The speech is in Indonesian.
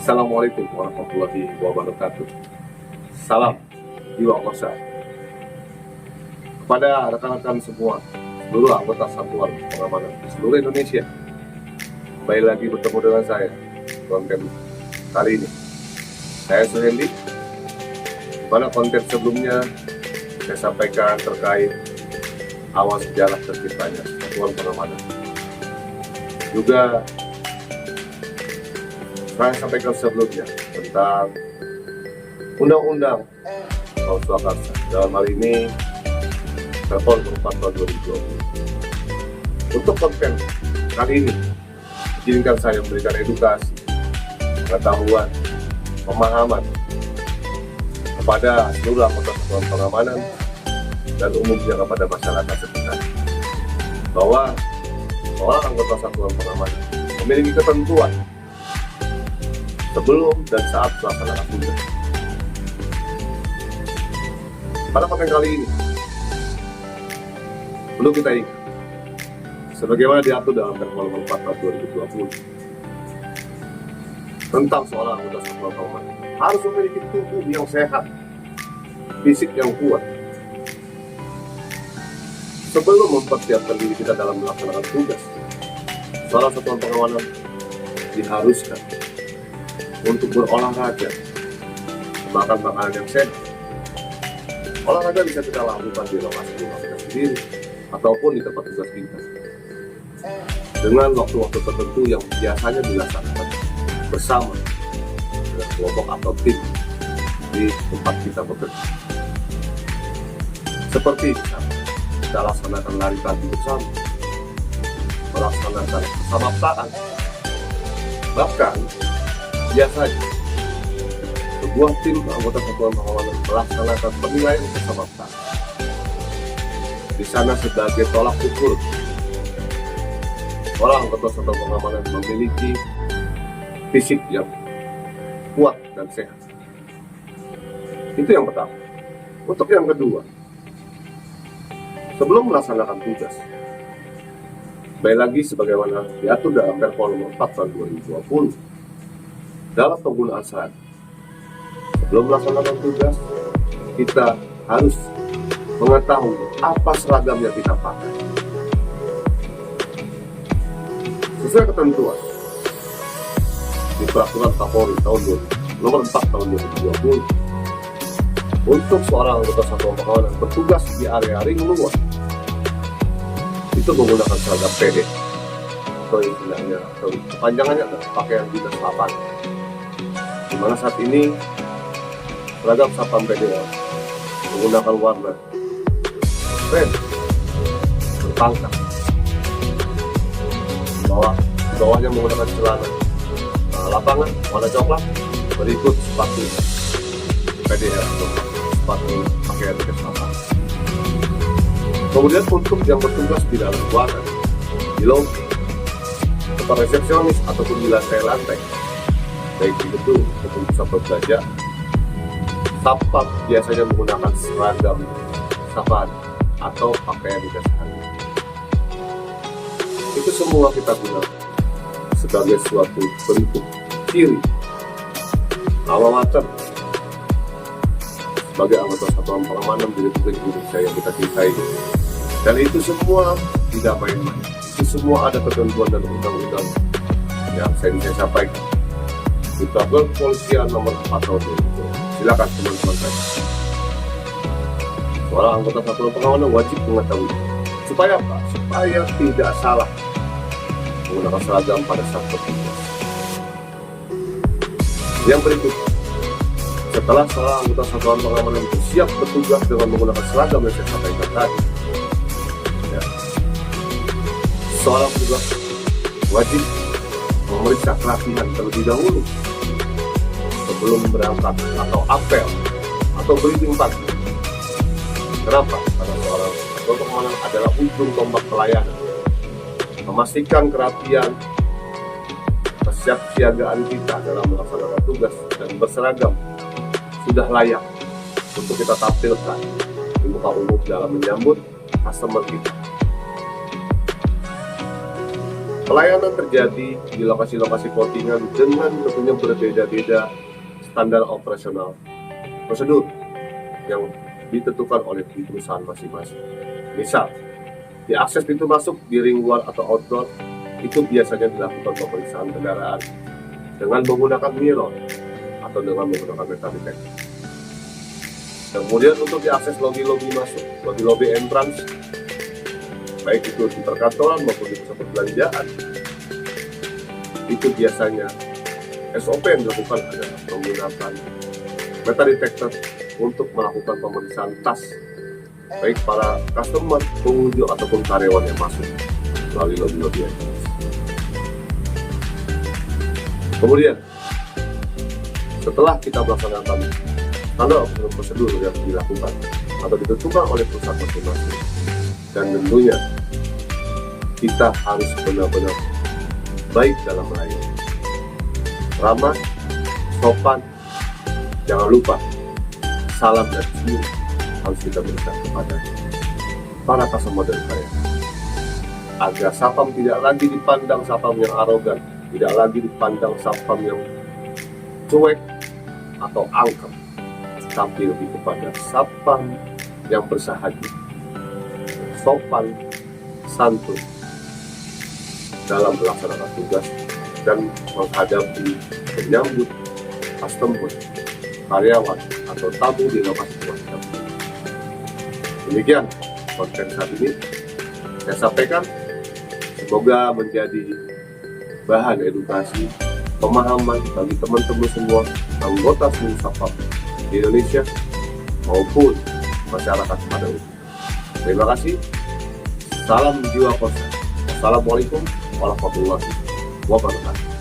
Assalamualaikum warahmatullahi wabarakatuh. Salam jiwa kosa kepada rekan-rekan semua, seluruh anggota satuan pengamanan di seluruh Indonesia. Kembali lagi bertemu dengan saya konten kali ini. Saya Suhendi. Pada konten sebelumnya saya sampaikan terkait awal sejarah terciptanya satuan pengamanan. Juga saya sampaikan sebelumnya tentang Undang-Undang Swakarsa, dalam hal ini Perpol 4 tahun 2020. Untuk konten kali ini, izinkan saya memberikan edukasi, pengetahuan, pemahaman kepada seluruh anggota satuan pengamanan dan umumnya kepada masyarakat sekitar, bahwa seorang anggota satuan pengamanan memiliki ketentuan sebelum dan saat melaksanakan tugas. Pada konten kali ini perlu kita ingat, sebagaimana diatur dalam Perpol 4 tahun 2020 tentang seorang anggota satuan pengamanan harus memiliki tubuh yang sehat, fisik yang kuat, sebelum mempersiapkan diri kita dalam melaksanakan tugas. Seorang satuan pengamanan diharuskan untuk berolahraga, makan makanan yang sehat. Olahraga bisa kita lakukan di lokasi rumah kita sendiri ataupun di tempat tugas kita dengan waktu-waktu tertentu yang biasanya dilaksanakan bersama dengan kelompok atau tim di tempat kita bekerja. Seperti kita laksanakan lari pagi bersama, melaksanakan samaptaan, bahkan biasanya sebuah tim anggota satuan pengamanan melaksanakan penilaian kesamaptaan. Di sana sebagai tolak ukur orang anggota satuan pengamanan memiliki fisik yang kuat dan sehat. Itu yang pertama. Untuk yang kedua, sebelum melaksanakan tugas, baik lagi sebagaimana diatur dalam Perpol 4 tahun 2020 dalam penggunaan seragam. Sebelum melaksanakan tugas, kita harus mengetahui apa seragam yang kita pakai. Sesuai ketentuan di Peraturan Kapolri nomor 4 tahun 2020, untuk seorang anggota satuan pengamanan bertugas di area ring luar itu menggunakan seragam PD atau istilahnya atau kepanjangannya adalah pakaian dinas lapangan, di mana saat ini seragam Satpam PDL menggunakan warna red berpangkat, di bawahnya menggunakan celana lapangan warna coklat, berikut sepatu PDL atau sepatu pakaian dinas lapangan. Kemudian untuk yang bertugas di dalam ruangan, di lobi, tempat resepsionis ataupun di lantai-lantai, baik di gedung ataupun pusat perbelanjaan, Satpam biasanya menggunakan seragam safari atau pakaian dinas harian. Itu semua kita gunakan sebagai suatu bentuk ciri alma mater sebagai anggota satuan pengamanan di Republik Indonesia yang kita cintai. Dan itu semua tidak main-main. Itu semua ada ketentuan dan undang-undang yang saya sampaikan di Peraturan Kepolisian nomor 4 tahun 2020. Silakan teman-teman saya. Seorang anggota satuan pengamanan wajib mengetahui. Supaya apa? Supaya tidak salah menggunakan seragam pada saat bertugas. Yang berikut, setelah seorang anggota satuan pengamanan itu siap bertugas dengan menggunakan seragam yang saya sampaikan tadi, seorang petugas wajib memeriksa kerapihan terlebih dahulu sebelum berangkat atau apel atau briefing pagi. Kenapa? Karena seorang ketua pengamanan adalah ujung tombak pelayanan, memastikan kerapian, kesiapsiagaan kita dalam melaksanakan tugas dan berseragam sudah layak untuk kita tampilkan di muka umum dalam menyambut customer kita. Pelayanan terjadi di lokasi-lokasi plottingan dengan tentunya berbeda-beda standar operasional prosedur yang ditentukan oleh perusahaan masing-masing. Misal, di akses pintu masuk di ring luar atau outdoor itu biasanya dilakukan pemeriksaan kendaraan dengan menggunakan mirror atau dengan menggunakan metal detector. Kemudian untuk diakses lobi-lobi masuk, lobi-lobi entrance, baik itu di perkantoran maupun di pusat perbelanjaan, itu biasanya SOP yang dilakukan adalah menggunakan metal detector untuk melakukan pemeriksaan tas, baik para customer, pengunjung ataupun karyawan yang masuk melalui lobi-lobi entrance. Kemudian, setelah kita melaksanakan standar prosedur yang dilakukan atau ditentukan oleh perusahaan masing-masing, dan tentunya kita harus benar-benar baik dalam melayani, ramah, sopan, jangan lupa salam dan senyum harus kita berikan kepada para customer dan karyawan, agar sapam tidak lagi dipandang sapam yang arogan, tidak lagi dipandang sapam yang cuek atau angker, tapi lebih kepada sapam yang bersahaja, sopan, santun dalam melaksanakan tugas dan menghadapi menyambut customer, karyawan atau tamu di lokasi tempat kita. Demikian konten saat ini saya sampaikan, semoga menjadi bahan edukasi, pemahaman bagi teman-teman semua anggota seluruh sapam di Indonesia maupun masyarakat pada umumnya. Terima kasih. Salam jiwa kosa. Assalamualaikum warahmatullahi wabarakatuh.